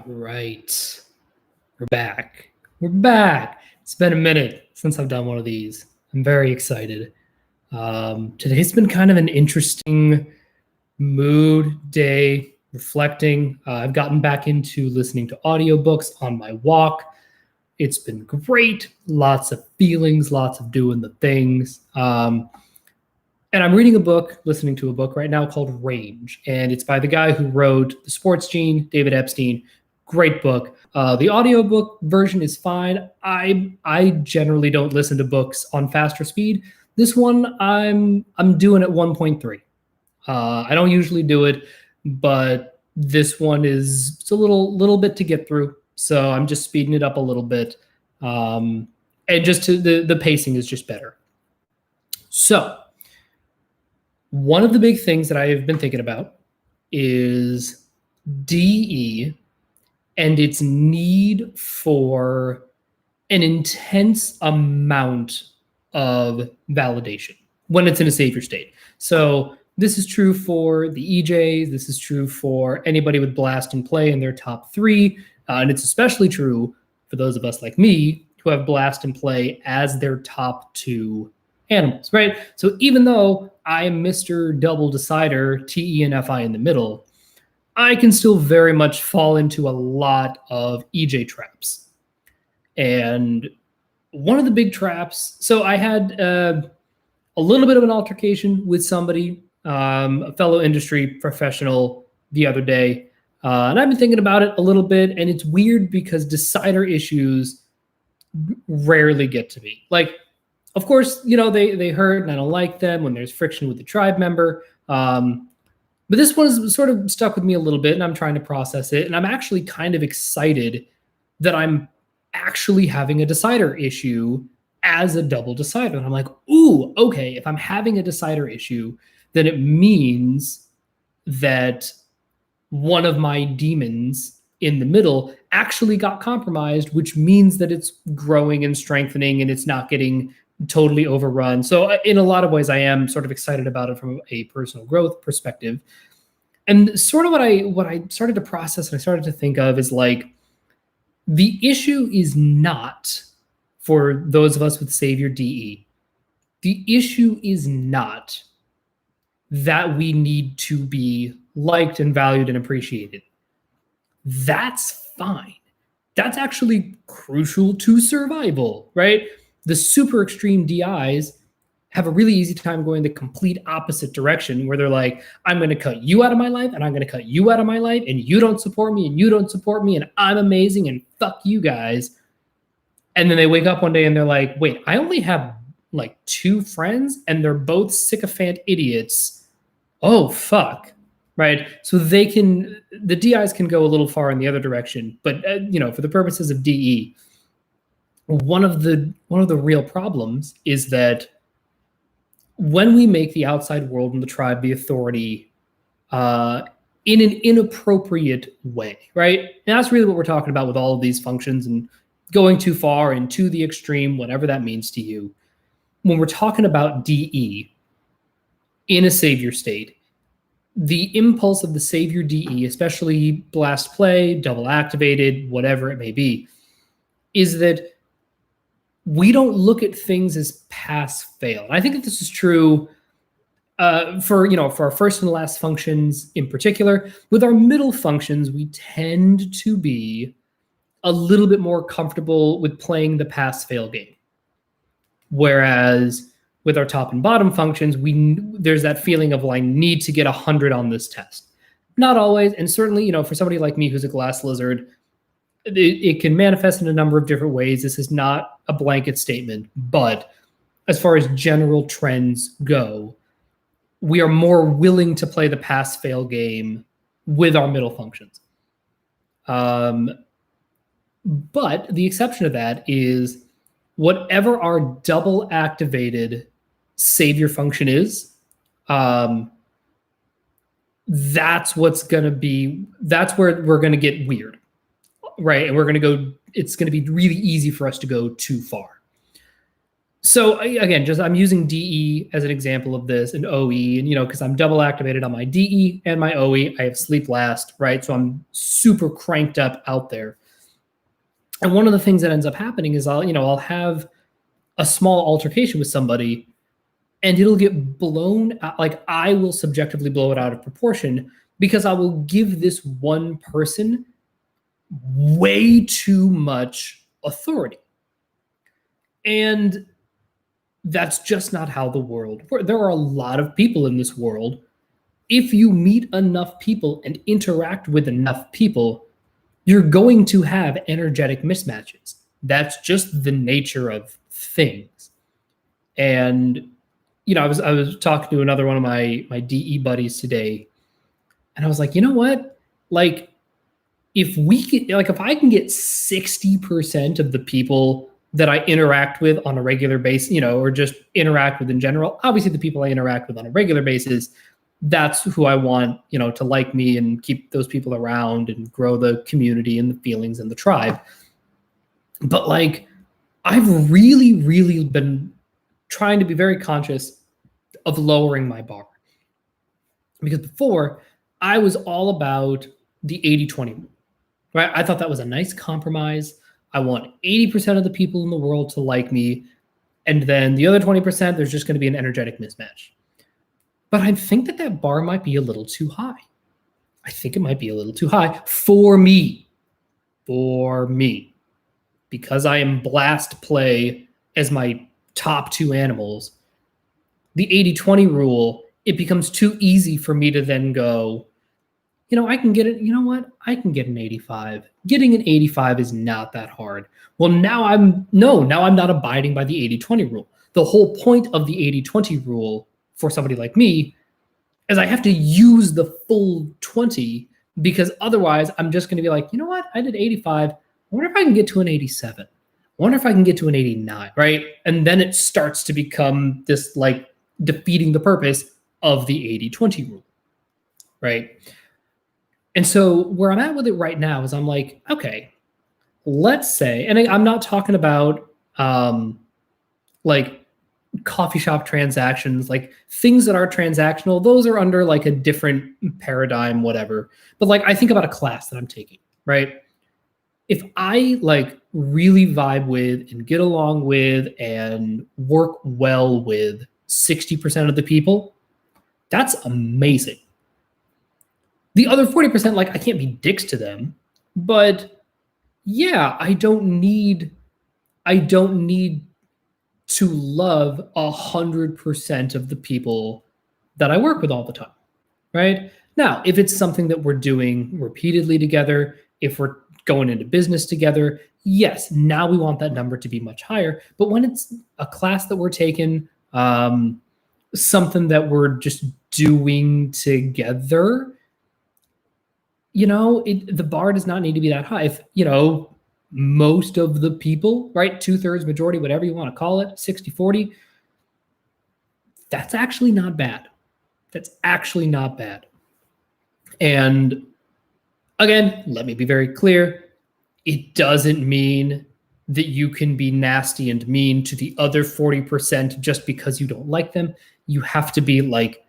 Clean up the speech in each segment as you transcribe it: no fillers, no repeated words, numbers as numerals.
Right. We're back. We're back. It's been a minute since I've done one of these. I'm very excited. Today's been kind of an interesting mood day, reflecting. I've gotten back into listening to audiobooks on my walk. It's been great. Lots of feelings, lots of doing the things. And I'm reading a book, listening to a book right now called Range. And it's by the guy who wrote The Sports Gene, David Epstein. Great book. The audiobook version is fine. I generally don't listen to books on faster speed. This one I'm doing at 1.3. I don't usually do it, but this one it's a little bit to get through. So I'm just speeding it up a little bit. And just the pacing is just better. So one of the big things that I have been thinking about is DE and its need for an intense amount of validation when it's in a savior state. So this is true for the EJs. This is true for anybody with blast and play in their top three. And it's especially true for those of us like me who have blast and play as their top two animals, right? So even though I am Mr. Double Decider, TE and FI in the middle, I can still very much fall into a lot of EJ traps. And one of the big traps, so I had a little bit of an altercation with somebody, a fellow industry professional the other day. And I've been thinking about it a little bit, and it's weird because decider issues rarely get to me. Like, of course, they hurt and I don't like them when there's friction with the tribe member. But this one is sort of stuck with me a little bit, and I'm trying to process it. And I'm actually kind of excited that I'm actually having a decider issue as a double decider. And I'm like, ooh, okay, if I'm having a decider issue, then it means that one of my demons in the middle actually got compromised, which means that it's growing and strengthening and it's not getting totally overrun. So in a lot of ways, I am sort of excited about it from a personal growth perspective. And sort of what I started to process and I started to think of is like, the issue is not for those of us with Savior DE. The issue is not that we need to be liked and valued and appreciated. That's fine. That's actually crucial to survival, right? The super extreme DIs have a really easy time going the complete opposite direction where they're like, I'm going to cut you out of my life and I'm going to cut you out of my life and you don't support me and you don't support me and I'm amazing and fuck you guys. And then they wake up one day and they're like, wait, I only have like 2 friends and they're both sycophant idiots. Oh, fuck. Right. So the DIs can go a little far in the other direction. But, for the purposes of DE, one of the real problems is that when we make the outside world and the tribe the authority in an inappropriate way, right? And that's really what we're talking about with all of these functions and going too far and to the extreme, whatever that means to you. When we're talking about DE in a savior state, the impulse of the savior DE, especially blast play, double activated, whatever it may be, is that we don't look at things as pass fail. And I think that this is true for our first and last functions in particular. With our middle functions, we tend to be a little bit more comfortable with playing the pass fail game. Whereas with our top and bottom functions, there's that feeling of, well, I need to get 100 on this test. Not always, and certainly, for somebody like me who's a glass lizard, it can manifest in a number of different ways. This is not a blanket statement, but as far as general trends go, we are more willing to play the pass-fail game with our middle functions. But the exception to that is whatever our double activated savior function is, that's where we're going to get weird. Right. And it's going to be really easy for us to go too far. So again, just I'm using DE as an example of this, and OE, and because I'm double activated on my DE and my OE, I have sleep last, right? So I'm super cranked up out there. And one of the things that ends up happening is I'll have a small altercation with somebody, and it'll get blown out, like I will subjectively blow it out of proportion because I will give this one person way too much authority. And that's just not how the world works. There are a lot of people in this world. If you meet enough people and interact with enough people, you're going to have energetic mismatches. That's just the nature of things. And I was talking to another one of my DE buddies today, and I was like, you know what? Like, if I can get 60% of the people that I interact with on a regular basis, or just interact with in general, obviously the people I interact with on a regular basis, that's who I want, to like me and keep those people around and grow the community and the feelings and the tribe. But like, I've really, really been trying to be very conscious of lowering my bar. Because before, I was all about the 80-20 rule, right? I thought that was a nice compromise. I want 80% of the people in the world to like me. And then the other 20%, there's just going to be an energetic mismatch. But I think that bar might be a little too high. I think it might be a little too high for me. For me. Because I am blast play as my top two animals, the 80-20 rule, it becomes too easy for me to then go, I can get it. You know what? I can get an 85. Getting an 85 is not that hard. Well, now I'm not abiding by the 80-20 rule. The whole point of the 80-20 rule for somebody like me is I have to use the full 20, because otherwise I'm just going to be like, you know what? I did 85. I wonder if I can get to an 87. I wonder if I can get to an 89, right? And then it starts to become this like defeating the purpose of the 80-20 rule, right? And so where I'm at with it right now is I'm like, okay, let's say, and I'm not talking about like coffee shop transactions, like things that are transactional. Those are under like a different paradigm, whatever. But like I think about a class that I'm taking, right? If I like really vibe with and get along with and work well with 60% of the people, that's amazing. The other 40%, like I can't be dicks to them, but yeah, I don't need to love 100% of the people that I work with all the time, right? Now, if it's something that we're doing repeatedly together, if we're going into business together, yes, now we want that number to be much higher. But when it's a class that we're taking, something that we're just doing together, the bar does not need to be that high. If, most of the people, right, 2/3, majority, whatever you want to call it, 60-40, that's actually not bad. That's actually not bad. And again, let me be very clear. It doesn't mean that you can be nasty and mean to the other 40% just because you don't like them. You have to be like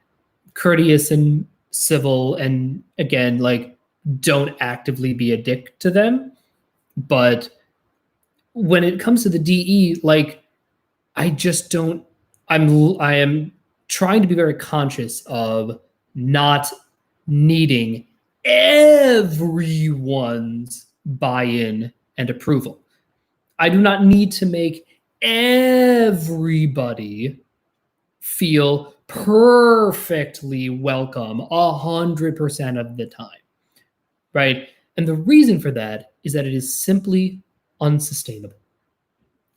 courteous and civil, and again, like don't actively be a dick to them. But when it comes to the DE, like I am trying to be very conscious of not needing everyone's buy-in and approval. I do not need to make everybody feel perfectly welcome 100% of the time, right? And the reason for that is that it is simply unsustainable.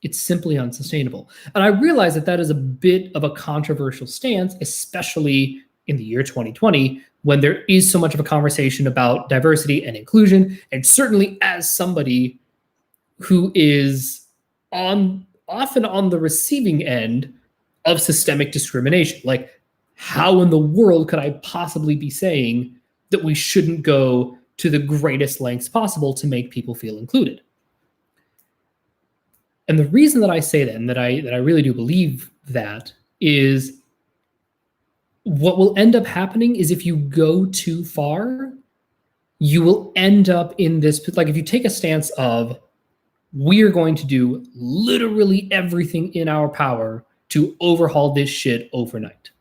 It's simply unsustainable. And I realize that is a bit of a controversial stance, especially in the year 2020, when there is so much of a conversation about diversity and inclusion. And certainly as somebody who is often on the receiving end of systemic discrimination, like how in the world could I possibly be saying that we shouldn't go to the greatest lengths possible to make people feel included? And the reason that I say that, and that I really do believe that, is what will end up happening is if you go too far, you will end up in this, like if you take a stance of, we are going to do literally everything in our power to overhaul this shit overnight.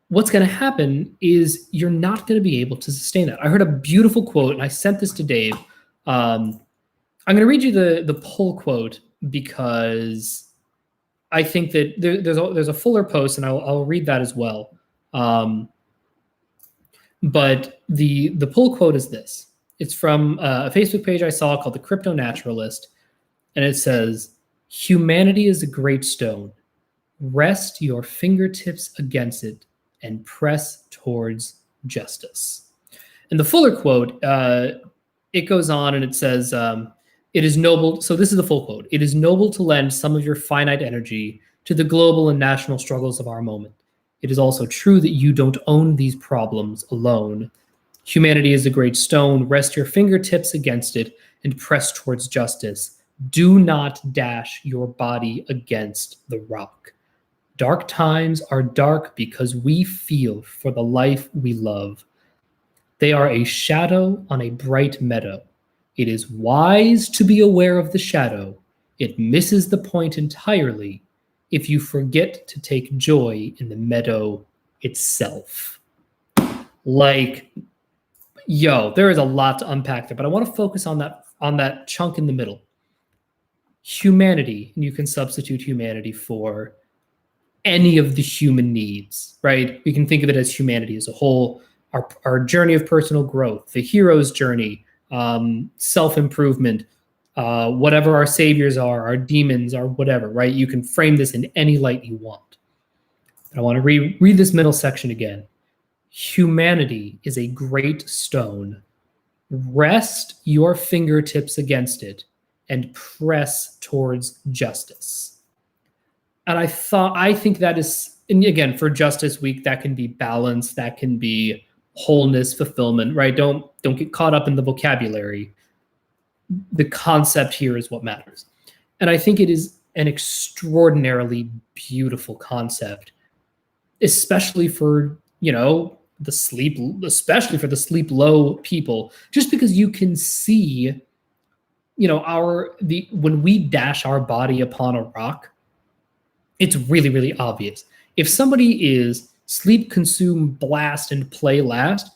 What's going to happen is you're not going to be able to sustain that. I heard a beautiful quote, and I sent this to Dave. I'm going to read you the pull quote because I think that there's a fuller post, and I'll read that as well. But the pull quote is this. It's from a Facebook page I saw called The Crypto Naturalist, and it says, "Humanity is a great stone. Rest your fingertips against it and press towards justice." And the fuller quote, it goes on and it says, it is noble. So this is the full quote. "It is noble to lend some of your finite energy to the global and national struggles of our moment. It is also true that you don't own these problems alone. Humanity is a great stone. Rest your fingertips against it and press towards justice. Do not dash your body against the rock. Dark times are dark because we feel for the life we love. They are a shadow on a bright meadow. It is wise to be aware of the shadow. It misses the point entirely if you forget to take joy in the meadow itself." Like, yo, there is a lot to unpack there, but I want to focus on that chunk in the middle. Humanity, and you can substitute humanity for any of the human needs, right? We can think of it as humanity as a whole, our journey of personal growth, the hero's journey, self-improvement, whatever our saviors are, our demons are, whatever, right? You can frame this in any light you want. But I want to read this middle section again. Humanity is a great stone. Rest your fingertips against it and press towards justice. And I think that is, and again, for Justice Week, that can be balance, that can be wholeness, fulfillment, right? Don't get caught up in the vocabulary. The concept here is what matters. And I think it is an extraordinarily beautiful concept, especially for, especially for the sleep low people, just because you can see, when we dash our body upon a rock, it's really, really obvious. If somebody is sleep, consume, blast, and play last,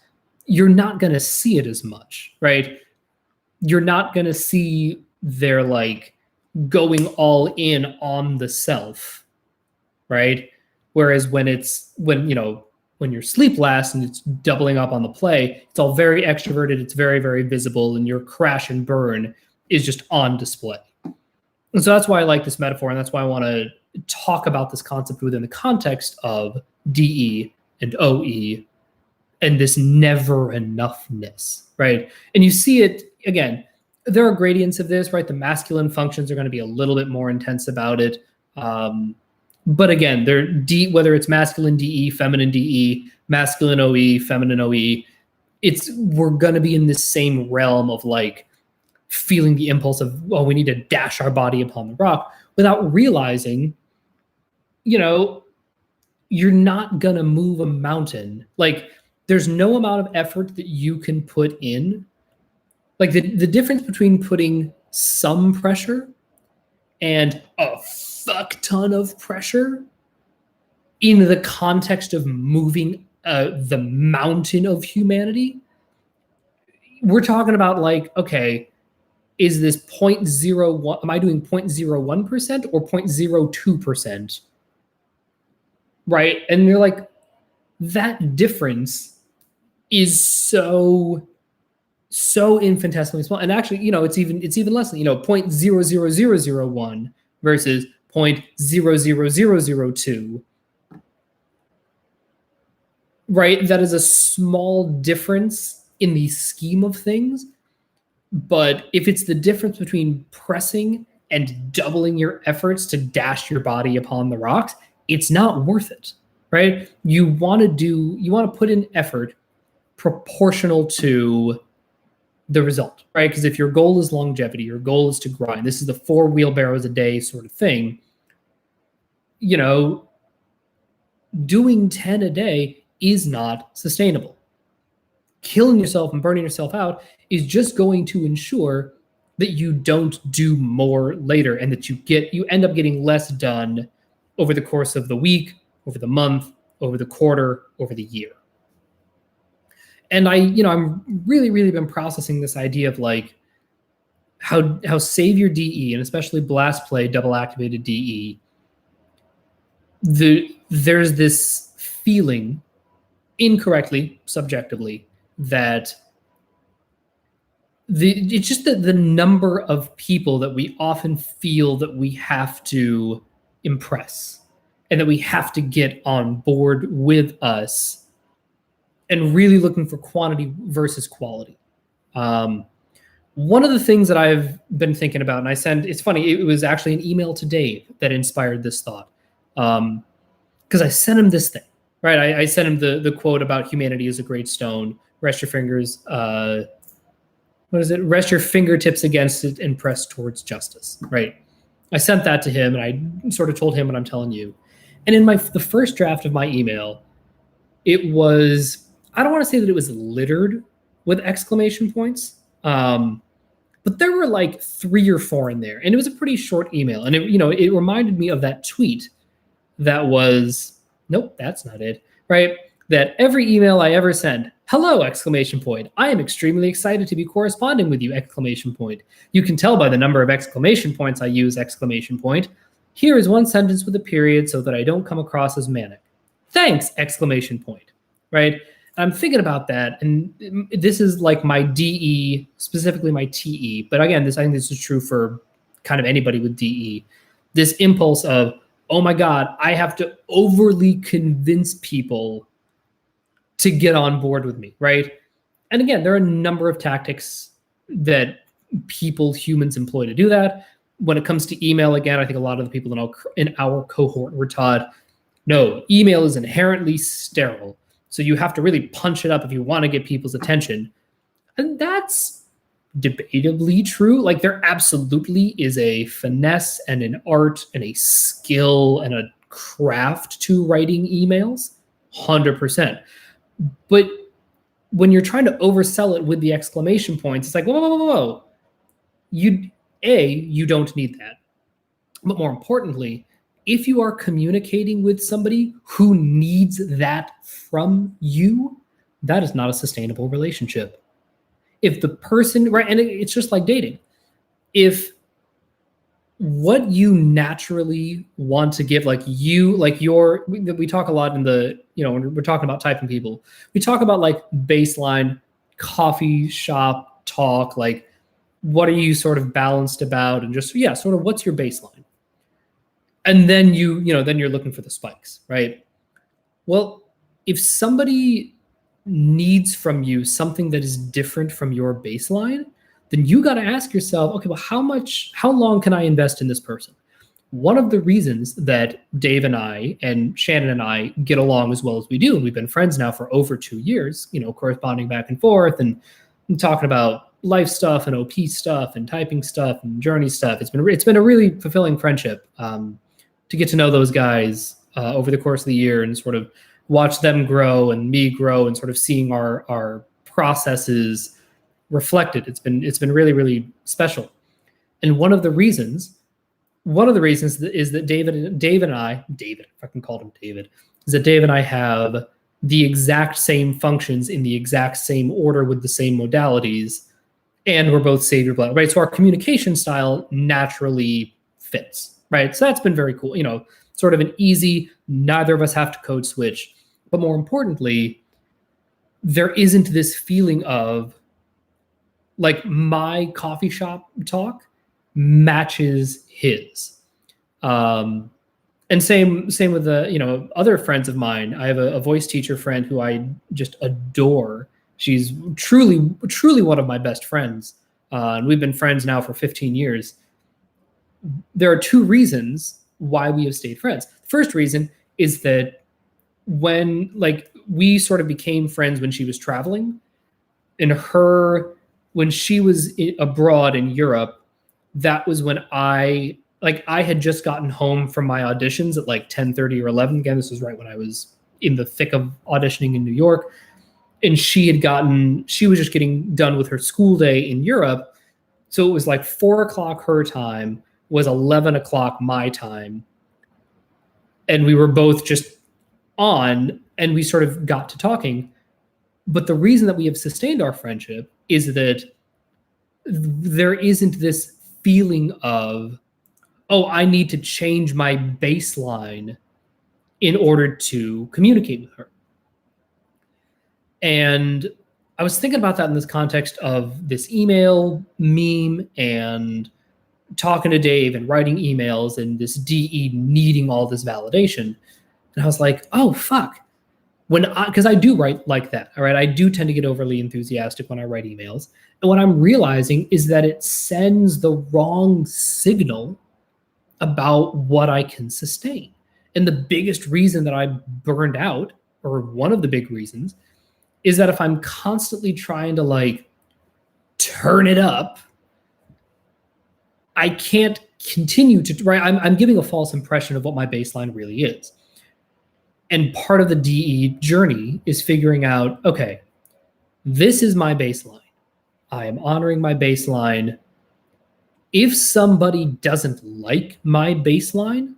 you're not going to see it as much, right? You're not going to see their going all in on the self, right? Whereas when you're sleep last and it's doubling up on the play, it's all very extroverted, it's very, very visible, and your crash and burn is just on display. And so that's why I like this metaphor, and that's why I want to talk about this concept within the context of DE and OE and this never enoughness, right? And you see it, again, there are gradients of this, right? The masculine functions are going to be a little bit more intense about it. But again, whether it's masculine DE, feminine DE, masculine OE, feminine OE, we're going to be in this same realm of feeling the impulse of, we need to dash our body upon the rock without realizing, you're not going to move a mountain. There's no amount of effort that you can put in. The difference between putting some pressure and a fuck ton of pressure in the context of moving the mountain of humanity, we're talking about okay, is this 0.01, am I doing 0.01% or 0.02%? Right? And you're that difference is so infinitesimally small. And actually, it's even less than, 0.00001 versus 0.00002. Right? That is a small difference in the scheme of things. But if it's the difference between pressing and doubling your efforts to dash your body upon the rocks, it's not worth it, right? You want to put in effort proportional to the result, right? Because if your goal is longevity, your goal is to grind, this is the 4 wheelbarrows a day sort of thing, you know, doing 10 a day is not sustainable. Killing yourself and burning yourself out is just going to ensure that you don't do more later, and that you end up getting less done over the course of the week, over the month, over the quarter, over the year. And I'm really been processing this idea of like how save your DE, and especially blast play double activated DE, there's this feeling, incorrectly, subjectively, that it's just the number of people that we often feel that we have to impress and that we have to get on board with us, and really looking for quantity versus quality. One of the things that I've been thinking about, and it's funny, it was actually an email to Dave that inspired this thought. Because I sent him this thing, right? I sent him the quote about humanity is a great stone. Rest your fingers. What is it? Rest your fingertips against it and press towards justice, right? I sent that to him, and I sort of told him what I'm telling you. And in the first draft of my email, it was, I don't want to say that it was littered with exclamation points, but there were like 3 or 4 in there, and it was a pretty short email. And it reminded me of that tweet that was, nope, that's not it, right? That every email I ever send, hello, exclamation point. I am extremely excited to be corresponding with you, exclamation point. You can tell by the number of exclamation points I use, exclamation point. Here is one sentence with a period so that I don't come across as manic. Thanks, exclamation point, right? I'm thinking about that, and this is like my DE, specifically my TE. But again, I think this is true for kind of anybody with DE. This impulse of, oh my God, I have to overly convince people to get on board with me, right? And again, there are a number of tactics that humans employ to do that. When it comes to email, again, I think a lot of the people in our cohort were taught, no, email is inherently sterile. So you have to really punch it up if you want to get people's attention. And that's debatably true. Like, there absolutely is a finesse and an art and a skill and a craft to writing emails, 100%. But when you're trying to oversell it with the exclamation points, it's like, whoa. You don't need that. But more importantly, if you are communicating with somebody who needs that from you, that is not a sustainable relationship. If the person, right, and it's just like dating. If what you naturally want to give, we talk a lot in when we're talking about typing people, we talk about like baseline coffee shop talk, like what are you sort of balanced about, and just, sort of what's your baseline? And then then you're looking for the spikes, right? Well, if somebody needs from you something that is different from your baseline, then you got to ask yourself, okay, well, how long can I invest in this person? One of the reasons that Dave and I and Shannon and I get along as well as we do, and we've been friends now for over 2 years, corresponding back and forth and talking about life stuff and OP stuff and typing stuff and journey stuff. It's been a really fulfilling friendship to get to know those guys over the course of the year and sort of watch them grow and me grow and sort of seeing our processes reflected. It's been really, really special. And one of the reasons is that David, if I can call him David, is that Dave and I have the exact same functions in the exact same order with the same modalities, and we're both Savior Blood, right? So our communication style naturally fits, right? So that's been very cool, sort of an easy, neither of us have to code switch. But more importantly, there isn't this feeling of like my coffee shop talk matches his. And same with the, other friends of mine. I have a voice teacher friend who I just adore. She's truly one of my best friends. And we've been friends now for 15 years. There are 2 reasons why we have stayed friends. The first reason is that when we sort of became friends when she was traveling, and when she was abroad in Europe, that was when I had just gotten home from my auditions at like 10:30 or 11. Again, this was right when I was in the thick of auditioning in New York. And she was just getting done with her school day in Europe. So it was like 4 o'clock her time, was 11 o'clock my time. And we were both just on, and we sort of got to talking. But the reason that we have sustained our friendship is that there isn't this feeling of, oh, I need to change my baseline in order to communicate with her. And I was thinking about that in this context of this email meme and talking to Dave and writing emails and this DE needing all this validation. And I was like, oh, fuck. Because I do write like that, all right? I do tend to get overly enthusiastic when I write emails. And what I'm realizing is that it sends the wrong signal about what I can sustain. And the biggest reason that I burned out, or one of the big reasons, is that if I'm constantly trying to like turn it up, I can't continue to, right? I'm giving a false impression of what my baseline really is. And part of the DE journey is figuring out, okay, this is my baseline. I am honoring my baseline. If somebody doesn't like my baseline,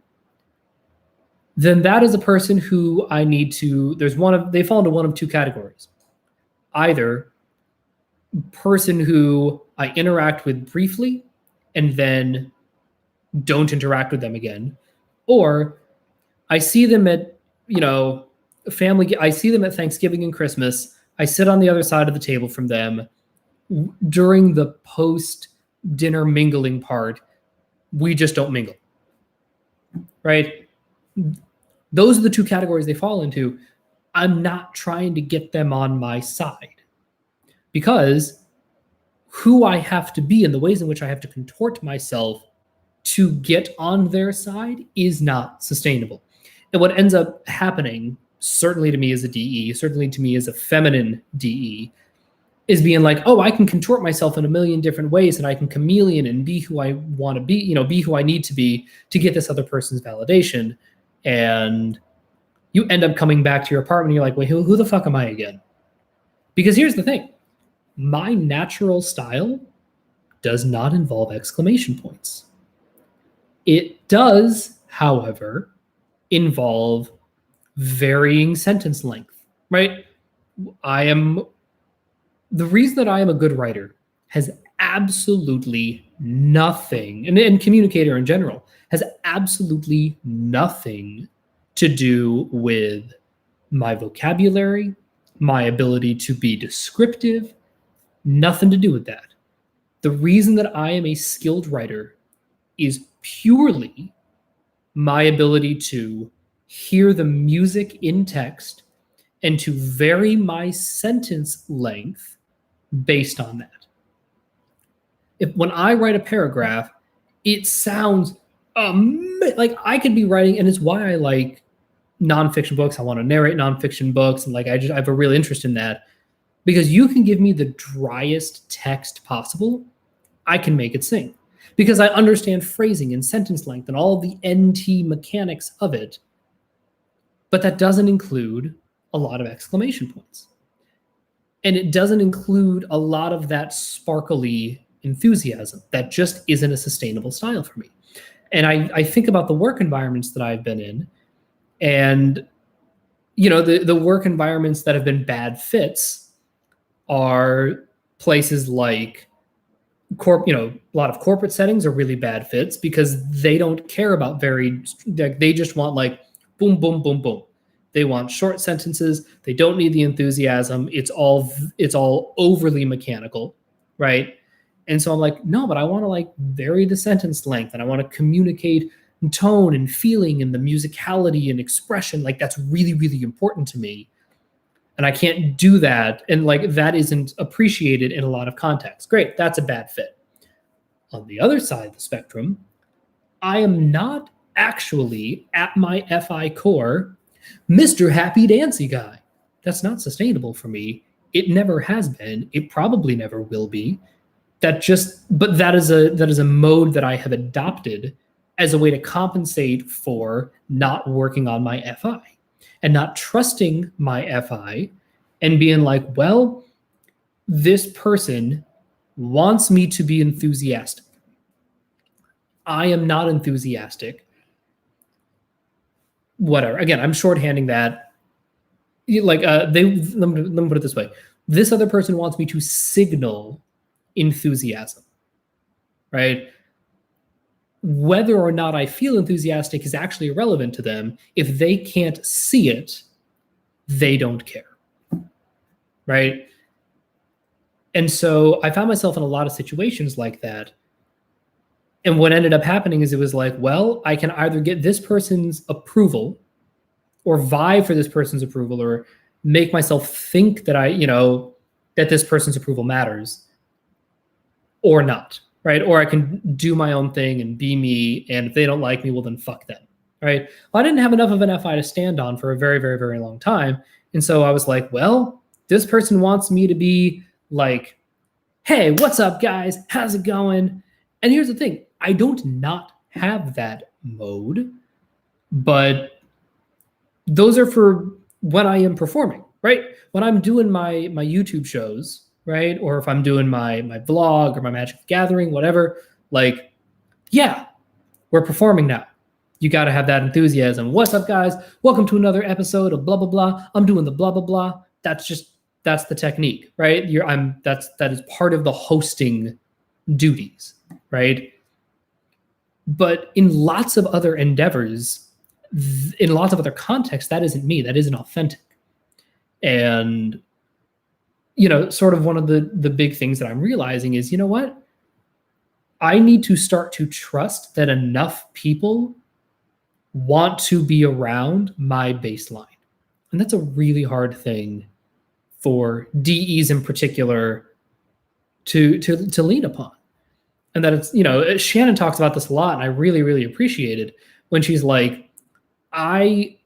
then that is a person who I need to, they fall into one of two categories. Either person who I interact with briefly and then don't interact with them again, or I see them at, I see them at Thanksgiving and Christmas. I sit on the other side of the table from them during the post-dinner mingling part. We just don't mingle, right? Those are the two categories they fall into. I'm not trying to get them on my side, because who I have to be and the ways in which I have to contort myself to get on their side is not sustainable. And what ends up happening, certainly to me as a DE, certainly to me as a feminine DE, is being like, oh, I can contort myself in a million different ways, and I can chameleon and be who I want to be, be who I need to be to get this other person's validation. And you end up coming back to your apartment and you're like, wait, who the fuck am I again? Because here's the thing. My natural style does not involve exclamation points. It does, however, involve varying sentence length, right? The reason that I am a good writer has absolutely nothing, and communicator in general, has absolutely nothing to do with my vocabulary, my ability to be descriptive, nothing to do with that. The reason that I am a skilled writer is purely my ability to hear the music in text and to vary my sentence length based on that. When I write a paragraph, it sounds like I could be writing, and it's why I like nonfiction books. I want to narrate nonfiction books, and I have a real interest in that, because you can give me the driest text possible, I can make it sing, because I understand phrasing and sentence length and all the NT mechanics of it. But that doesn't include a lot of exclamation points. And it doesn't include a lot of that sparkly enthusiasm. That just isn't a sustainable style for me. And I think about the work environments that I've been in, and the work environments that have been bad fits are places like a lot of corporate settings are really bad fits because they don't care about they just want like boom, boom, boom, boom. They want short sentences. They don't need the enthusiasm. It's all overly mechanical, right? And so I'm like, no, but I want to like vary the sentence length, and I want to communicate tone and feeling and the musicality and expression. Like that's really, really important to me. And I can't do that. And like that isn't appreciated in a lot of contexts. Great, that's a bad fit. On the other side of the spectrum, I am not actually at my FI core Mr. Happy Dancy Guy. That's not sustainable for me. It never has been. It probably never will be. but that is a mode that I have adopted as a way to compensate for not working on my FI and not trusting my FI and being like, well, this person wants me to be enthusiastic. I am not enthusiastic. Whatever. Again, I'm shorthanding that. Like, let me put it this way. This other person wants me to signal enthusiasm, right? Whether or not I feel enthusiastic is actually irrelevant to them. If they can't see it, they don't care, right? And so I found myself in a lot of situations like that. And what ended up happening is it was like, well, I can either get this person's approval or vie for this person's approval or make myself think that that this person's approval matters or not, right? Or I can do my own thing and be me. And if they don't like me, well, then fuck them, right? Well, I didn't have enough of an FI to stand on for a very, very, very long time. And so I was like, well, this person wants me to be like, hey, what's up, guys? How's it going? And here's the thing. I don't not have that mode, but those are for when I am performing, right? When I'm doing my YouTube shows, right? Or if I'm doing my vlog or my Magic the Gathering, whatever, like, yeah, we're performing now. You got to have that enthusiasm. What's up, guys? Welcome to another episode of blah, blah, blah. I'm doing the blah, blah, blah. That's the technique, right? That is part of the hosting duties, right? But in lots of other endeavors, in lots of other contexts, that isn't me. That isn't authentic. And, sort of one of the big things that I'm realizing is, you know what? I need to start to trust that enough people want to be around my baseline. And that's a really hard thing for DEs in particular to lean upon. And that it's, Shannon talks about this a lot, and I really, really appreciate it when she's like, I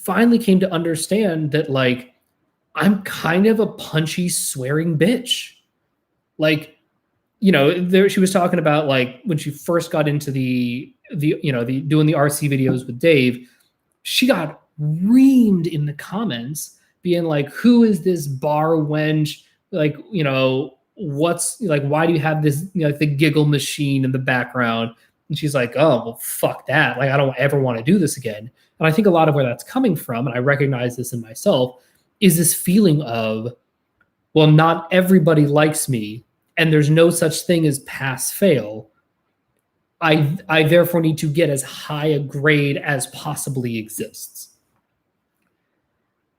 finally came to understand that, like, I'm kind of a punchy, swearing bitch. Like, she was talking about, like, when she first got into the doing the RC videos with Dave, she got reamed in the comments being like, who is this bar wench? Like, what's, like, why do you have this, like, the giggle machine in the background? And she's like, oh, well, fuck that. Like, I don't ever want to do this again. And I think a lot of where that's coming from, and I recognize this in myself, is this feeling of, well, not everybody likes me, and there's no such thing as pass fail. I therefore need to get as high a grade as possibly exists.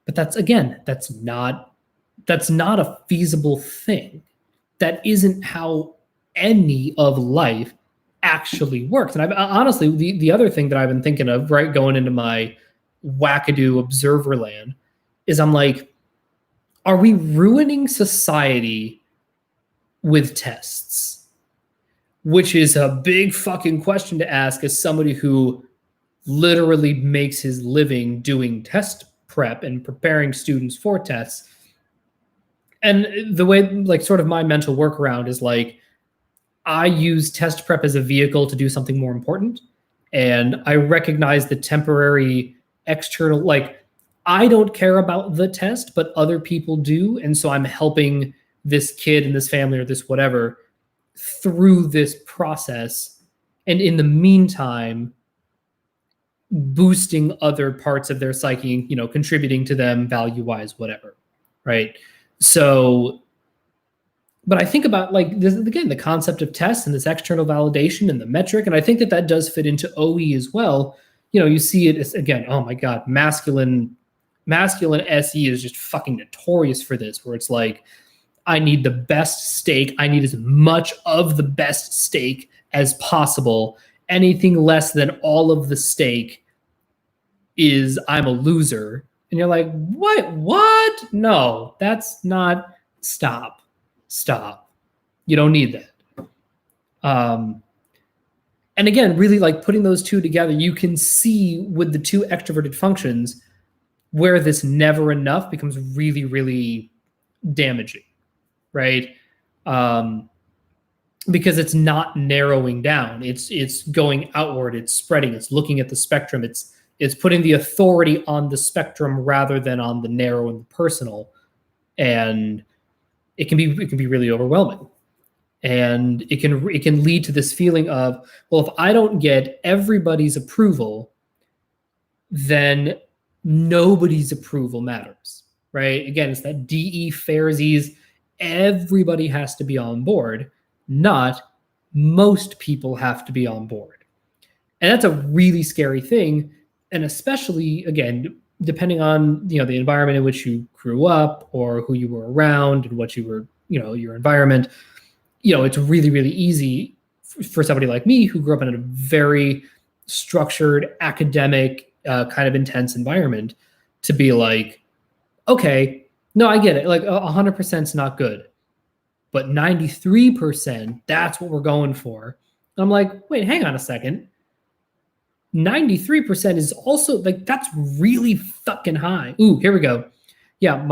But that's not a feasible thing. That isn't how any of life actually works. And I've honestly, the other thing that I've been thinking of, right, going into my wackadoo observer land, is I'm like, are we ruining society with tests? Which is a big fucking question to ask as somebody who literally makes his living doing test prep and preparing students for tests. And the way, like, sort of my mental workaround is, like, I use test prep as a vehicle to do something more important. And I recognize the temporary external, like, I don't care about the test, but other people do. And so I'm helping this kid and this family or this whatever through this process. And in the meantime, boosting other parts of their psyche, contributing to them value-wise, whatever, right? So, but I think about, like, this, again, the concept of tests and this external validation and the metric, and I think that does fit into OE as well. You see it as, again, oh my God, masculine SE is just fucking notorious for this, where it's like, I need the best steak. I need as much of the best steak as possible. Anything less than all of the steak is I'm a loser. And you're like, what? No, that's not, stop. You don't need that. And again, really, like, putting those two together, you can see with the two extroverted functions where this never enough becomes really, really damaging, right? because it's not narrowing down. It's going outward. It's spreading. It's looking at the spectrum. It's putting the authority on the spectrum rather than on the narrow and the personal, and it can be really overwhelming. And it can lead to this feeling of, well, if I don't get everybody's approval, then nobody's approval matters, right? Again, it's that DE Pharisees, everybody has to be on board, not most people have to be on board. And that's a really scary thing. And especially, again, depending on, the environment in which you grew up or who you were around and what you were, your environment, it's really, really easy for somebody like me who grew up in a very structured, academic, kind of intense environment to be like, okay, no, I get it. Like 100% is not good, but 93%, that's what we're going for. And I'm like, wait, hang on a second. 93% is also like, that's really fucking high. Ooh, here we go. Yeah,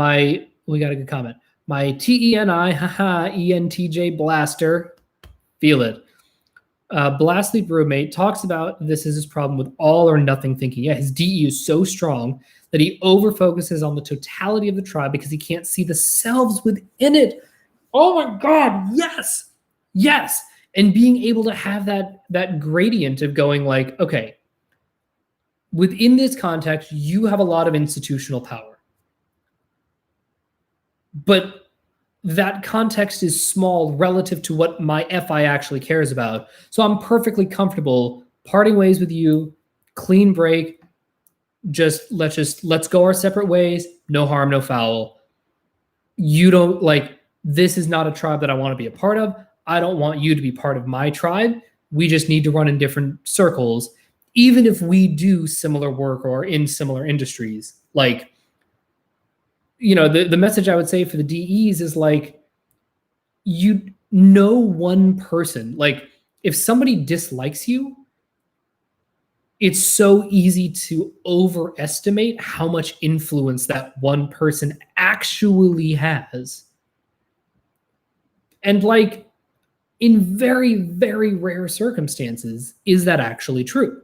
we got a good comment. My TENI, haha, ENTJ blaster, feel it. Blast Leap roommate talks about this is his problem with all or nothing thinking. Yeah, his DE is so strong that he overfocuses on the totality of the tribe because he can't see the selves within it. Oh my God, yes, yes. And being able to have that gradient of going like, okay, within this context, you have a lot of institutional power. But that context is small relative to what my FI actually cares about. So I'm perfectly comfortable parting ways with you, clean break, let's go our separate ways, no harm, no foul. You don't this is not a tribe that I want to be a part of. I don't want you to be part of my tribe. We just need to run in different circles, even if we do similar work or in similar industries. The message I would say for the DEs is one person. If somebody dislikes you, it's so easy to overestimate how much influence that one person actually has. And in very, very rare circumstances, is that actually true?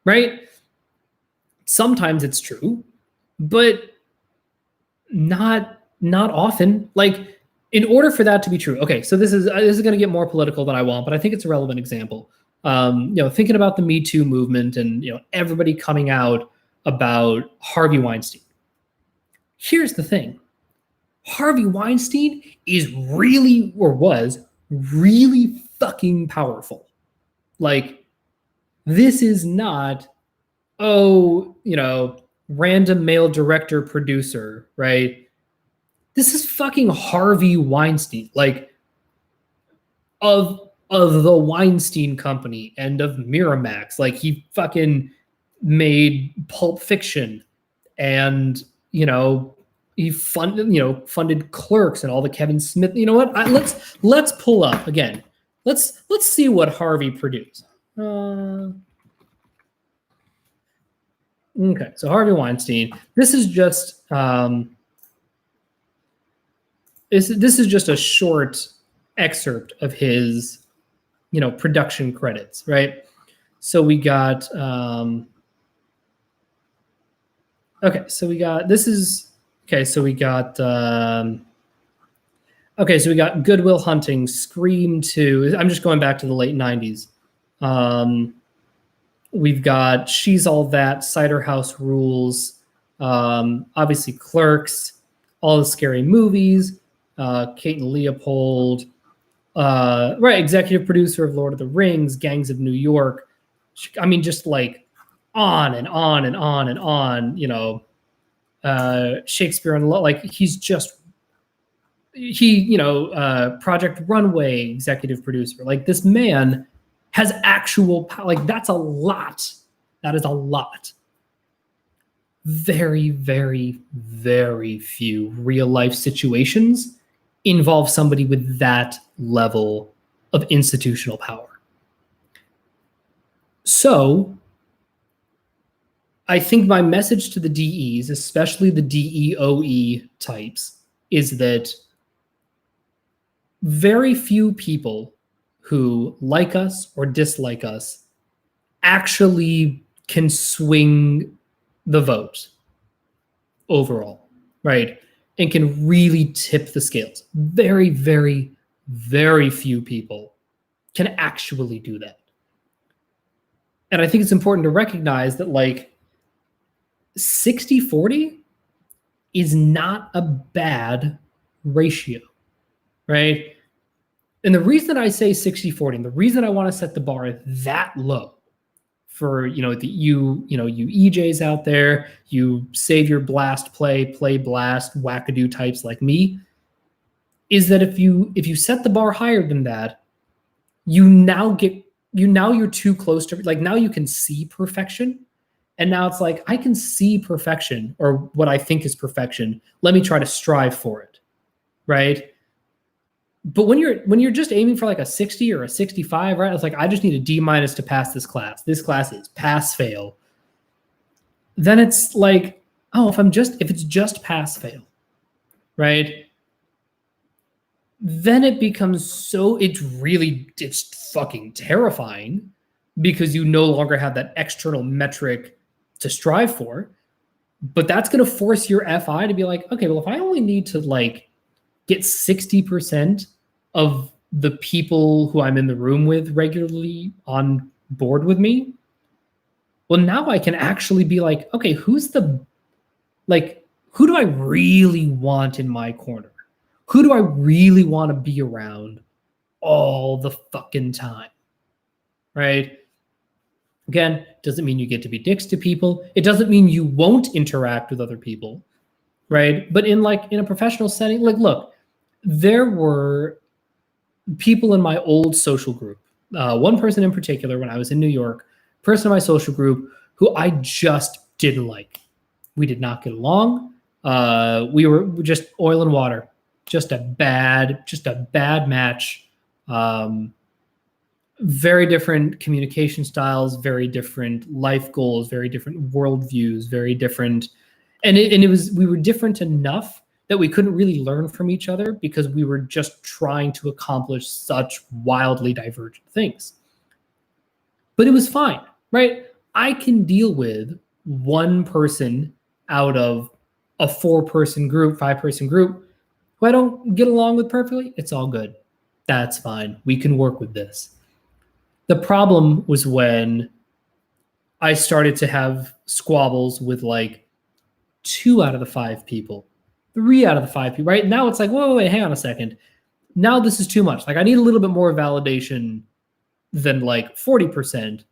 Right? Sometimes it's true, but not often. In order for that to be true, okay, so this is going to get more political than I want, but I think it's a relevant example. Thinking about the Me Too movement and everybody coming out about Harvey Weinstein. Here's the thing: Harvey Weinstein is really, or was really, fucking powerful. This is not, random male director producer, right? This is fucking Harvey Weinstein, of the Weinstein Company and of Miramax. He fucking made Pulp Fiction, and he funded Clerks and all the Kevin Smith. You know what? Let's pull up again. Let's see what Harvey produced. Okay, so Harvey Weinstein. This is just this is just a short excerpt of his, production credits, right? So we got so we got Good Will Hunting, Scream 2. I'm just going back to the late 90s. We've got She's All That, Cider House Rules, obviously Clerks, all the Scary Movies, Kate and Leopold, right, executive producer of Lord of the Rings, Gangs of New York. I mean, just on and on and on and on, Shakespeare in Love. Project Runway, executive producer. This man has actual power. That's a lot. That is a lot. Very, very, very few real life situations involve somebody with that level of institutional power. So I think my message to the DEs, especially the DEOE types, is that very few people who like us or dislike us actually can swing the vote overall, right? And can really tip the scales. Very, very, very few people can actually do that. And I think it's important to recognize that like 60-40 is not a bad ratio, right? And the reason I say 60-40, and the reason I want to set the bar that low for you EJs out there, you save your blast play blast wackadoo types like me, is that if you set the bar higher than that, you're too close to, like, now you can see perfection. And now it's like, I can see perfection, or what I think is perfection. Let me try to strive for it, right? But when you're just aiming for like a 60 or a 65, right? It's like, I just need a D- to pass this class. This class is pass fail. Then it's like, oh, if it's just pass fail, right? Then it becomes it's fucking terrifying, because you no longer have that external metric to strive for. But that's going to force your FI to be like, okay, well, if I only need to like get 60% of the people who I'm in the room with regularly on board with me, well, now I can actually be like, okay, who do I really want in my corner? Who do I really want to be around all the fucking time, right? Again, doesn't mean you get to be dicks to people. It doesn't mean you won't interact with other people, right? But in a professional setting, like, look, there were people in my old social group, one person in particular when I was in New York, person in my social group who I just didn't like. We did not get along. We were just oil and water, just a bad match. Very different communication styles, very different life goals, very different worldviews, very different. And we were different enough that we couldn't really learn from each other, because we were just trying to accomplish such wildly divergent things. But it was fine, right? I can deal with one person out of a 4-person group, 5-person group, who I don't get along with perfectly. It's all good. That's fine. We can work with this. The problem was when I started to have squabbles with like 2 out of the 5 people, 3 out of the 5 people, right? Now it's like, wait, hang on a second. Now this is too much. Like, I need a little bit more validation than like 40%,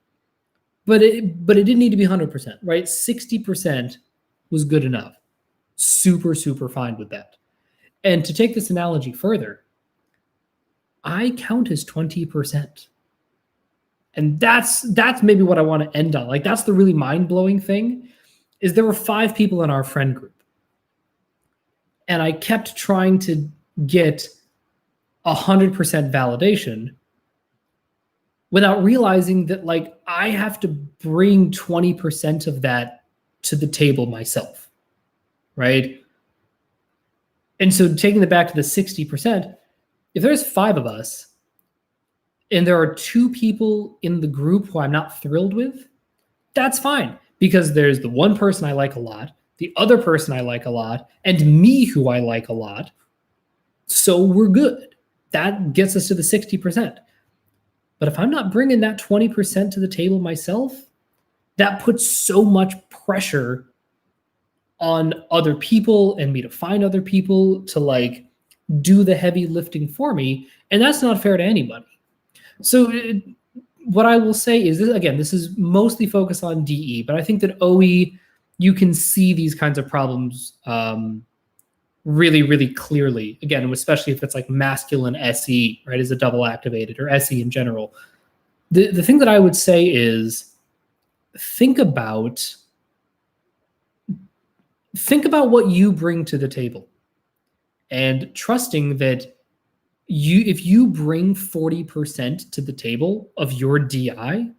but it didn't need to be 100%, right? 60% was good enough. Super, super fine with that. And to take this analogy further, I count as 20%. And that's maybe what I want to end on. Like, that's the really mind-blowing thing, is there were 5 people in our friend group. And I kept trying to get 100% validation without realizing that, like, I have to bring 20% of that to the table myself, right? And so taking it back to the 60%, if there's 5 of us, and there are 2 people in the group who I'm not thrilled with, that's fine. Because there's the one person I like a lot, the other person I like a lot, and me who I like a lot. So we're good. That gets us to the 60%. But if I'm not bringing that 20% to the table myself, that puts so much pressure on other people and me to find other people to like do the heavy lifting for me. And that's not fair to anybody. So what I will say is, this is mostly focused on DE, but I think that OE, you can see these kinds of problems really, really clearly. Again, especially if it's like masculine SE, right, as a double activated, or SE in general. The thing that I would say is think about what you bring to the table, and trusting that if you bring 40% to the table of your DI,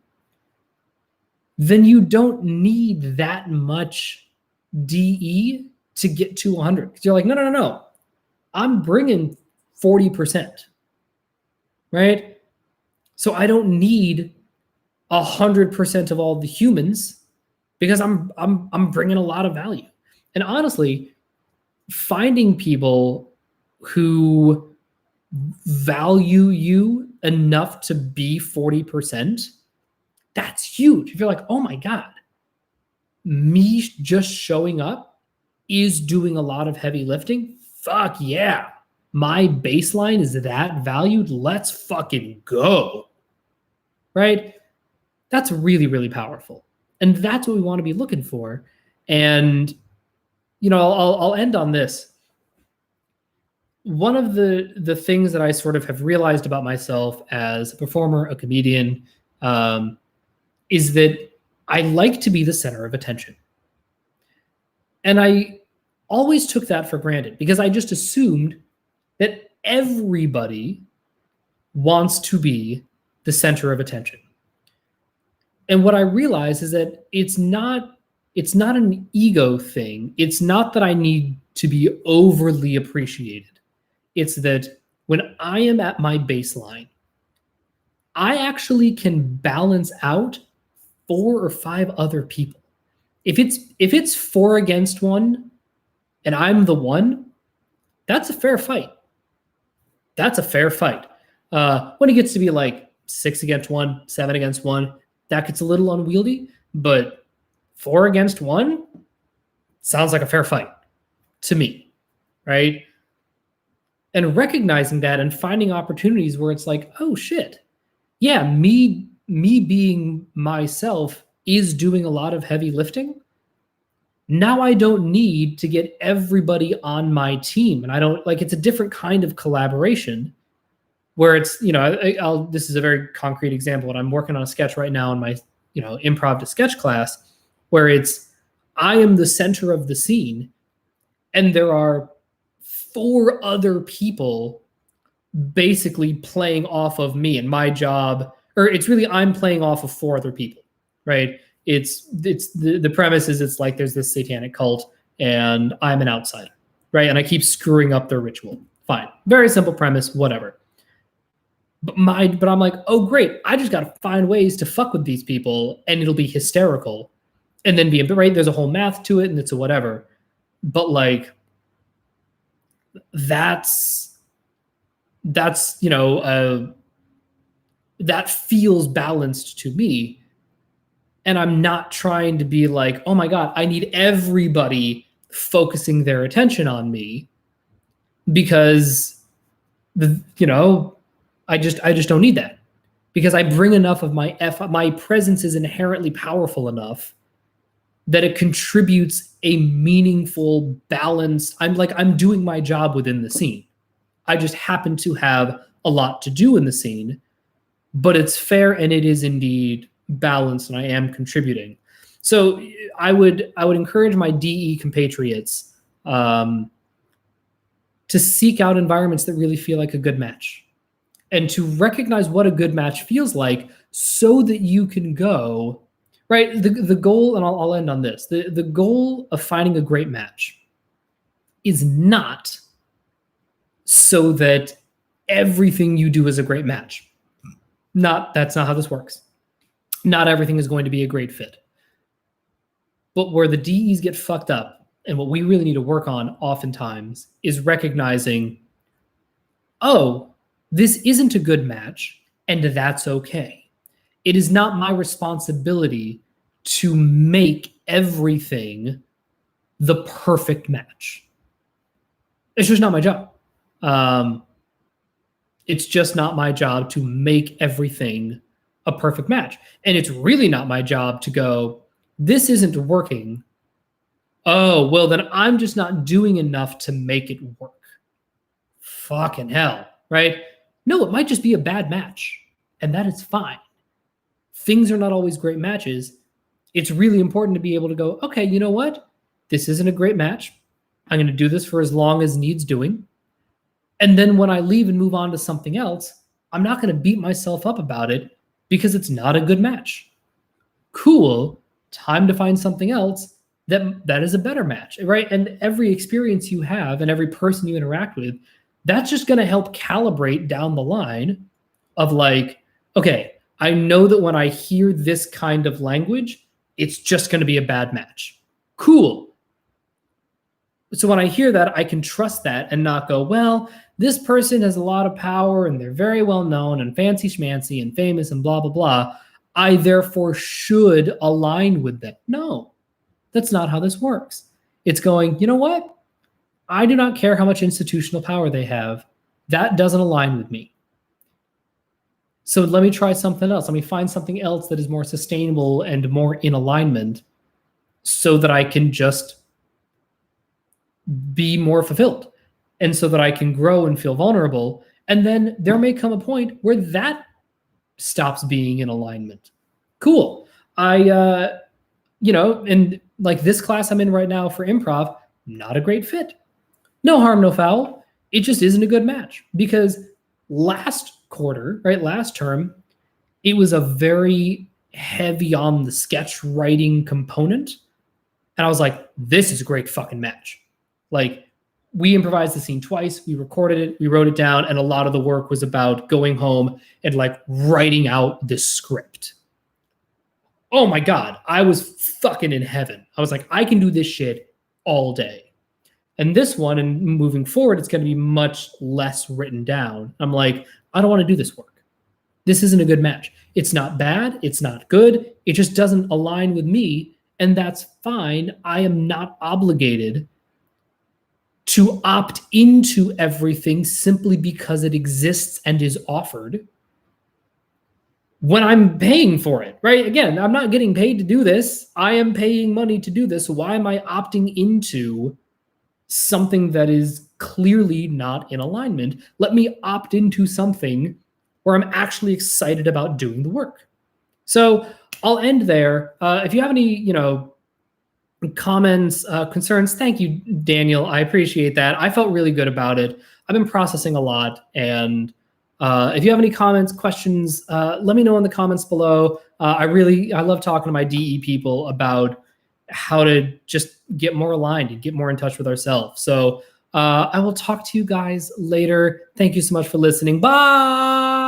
then you don't need that much DE to get to 100. Because you're like, no. I'm bringing 40%, right? So I don't need 100% of all the humans because I'm bringing a lot of value. And honestly, finding people who value you enough to be 40%, that's huge. If you're like, oh my God, me just showing up is doing a lot of heavy lifting, fuck yeah. My baseline is that valued. Let's fucking go. Right? That's really, really powerful. And that's what we want to be looking for. And, I'll end on this. One of the things that I sort of have realized about myself as a performer, a comedian, is that I like to be the center of attention. And I always took that for granted because I just assumed that everybody wants to be the center of attention. And what I realize is that it's not an ego thing. It's not that I need to be overly appreciated. It's that when I am at my baseline, I actually can balance out 4 or 5 other people. If it's 4 against 1 and I'm the one, that's a fair fight. That's a fair fight. When it gets to be like 6 against 1, 7 against 1, that gets a little unwieldy, but 4 against 1 sounds like a fair fight to me, right? And recognizing that and finding opportunities where it's like, oh shit, yeah, me being myself is doing a lot of heavy lifting. Now I don't need to get everybody on my team. And I don't like, it's a different kind of collaboration where it's, this is a very concrete example. And I'm working on a sketch right now in my, improv to sketch class where it's, I am the center of the scene and there are 4 other people basically playing off of me and my job, or it's really, I'm playing off of 4 other people, right? It's the premise is it's like there's this satanic cult and I'm an outsider, right? And I keep screwing up their ritual. Fine. Very simple premise, whatever. But I'm like, oh great, I just gotta find ways to fuck with these people and it'll be hysterical. And then right, there's a whole math to it and it's a whatever. But like that's that feels balanced to me. And I'm not trying to be like, oh my God, I need everybody focusing their attention on me because I just don't need that because I bring enough of my presence is inherently powerful enough that it contributes a meaningful balance. I'm doing my job within the scene. I just happen to have a lot to do in the scene, but it's fair and it is indeed balanced and I am contributing. So I would encourage my DE compatriots to seek out environments that really feel like a good match and to recognize what a good match feels like so that you can go, right? The goal, and I'll end on this, the goal of finding a great match is not so that everything you do is a great match. That's not how this works. Not everything is going to be a great fit. But where the DEs get fucked up, and what we really need to work on oftentimes is recognizing, oh, this isn't a good match, and that's okay. It is not my responsibility to make everything the perfect match. It's just not my job. It's just not my job to make everything a perfect match. And it's really not my job to go, this isn't working. Oh, well, then I'm just not doing enough to make it work. Fucking hell, right? No, it might just be a bad match, and that is fine. Things are not always great matches. It's really important to be able to go, okay, you know what? This isn't a great match. I'm going to do this for as long as needs doing. And then when I leave and move on to something else, I'm not going to beat myself up about it because it's not a good match. Cool. Time to find something else that is a better match, right? And every experience you have and every person you interact with, that's just going to help calibrate down the line of like, okay, I know that when I hear this kind of language, it's just going to be a bad match. Cool. So when I hear that, I can trust that and not go, well, this person has a lot of power and they're very well known and fancy schmancy and famous and blah, blah, blah. I therefore should align with them. No, that's not how this works. It's going, you know what? I do not care how much institutional power they have. That doesn't align with me. So let me try something else. Let me find something else that is more sustainable and more in alignment so that I can just be more fulfilled and so that I can grow and feel vulnerable. And then there may come a point where that stops being in alignment. Cool. And like this class I'm in right now for improv, not a great fit. No harm, no foul. It just isn't a good match because last quarter, right, last term, it was a very heavy on the sketch writing component. And I was like, this is a great fucking match. Like, we improvised the scene twice, we recorded it, we wrote it down, and a lot of the work was about going home and like writing out this script. Oh my God, I was fucking in heaven. I was like, I can do this shit all day. And this one, and moving forward, it's going to be much less written down. I'm like, I don't want to do this work. This isn't a good match. It's not bad. It's not good. It just doesn't align with me. And that's fine. I am not obligated to opt into everything simply because it exists and is offered when I'm paying for it, right? Again, I'm not getting paid to do this. I am paying money to do this. Why am I opting into something that is clearly not in alignment? Let me opt into something where I'm actually excited about doing the work. So I'll end there. If you have any, comments, concerns, thank you, Daniel. I appreciate that. I felt really good about it. I've been processing a lot. And if you have any comments, questions, let me know in the comments below. I love talking to my DE people about how to just get more aligned and get more in touch with ourselves. So I will talk to you guys later. Thank you so much for listening. Bye.